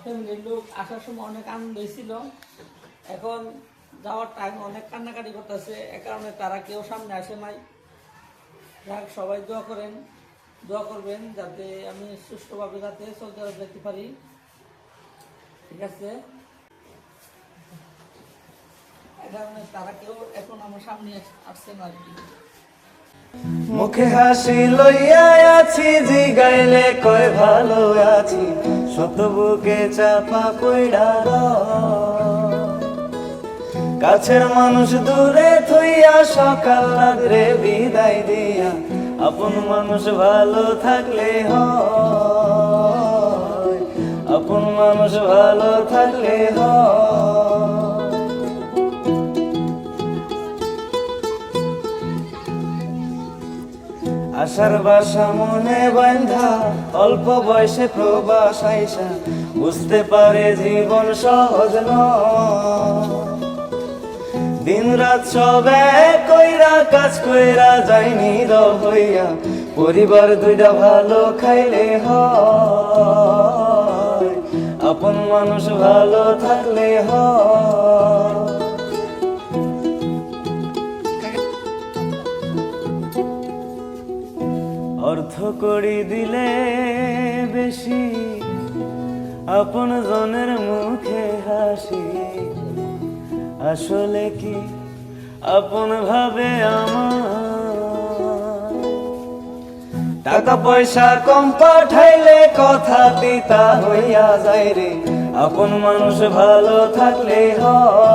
ফ্যামিলির লোক আসার সময় অনেক আনন্দ হয়েছিল। এখন যাওয়ার টাইম অনেক কান্নাকাটি করতেছে, এ কারণে তারা কেউ সামনে আসে নাই। যাক, সবাই দোয়া করবেন যাতে আমি সুষ্ঠুভাবে যাতে সৌদি আরব যেতে পারি। ঠিক আছে, এ কারণে তারা কেউ এখন আমার সামনে আসছে না আর কি। মুখে হাসি লইয়া আছি, জিগাইলে কয় ভালো আছি, শত বুকে চাপা পইড়া কাছের মানুষ দূরে থইয়া সকাল রাত্রে বিদায় দিয়া, আপন মানুষ ভালো থাকলে হয়, আপন মানুষ ভালো থাকলে হয়। আশার বাসা মনে বান্ধা অল্প বয়সে প্রবাস আইসা, বুঝতে পারে জীবন সহজ নয়। দিন রাত সব এক কইরা কাজ কইরা যায়নি হইয়া, পরিবার দুইটা ভালো খাইলে হয়, আপন মানুষ ভালো থাকলে হয়। অর্থ করি দিলে বেশি, আপন জনের মুখে হাসি, আসলে কি আপন ভাবে আমার। টাকা পয়সা কম পাঠাইলে কথা পিতা হইয়া যায় রে, আপন মানুষ ভালো থাকলে হয়,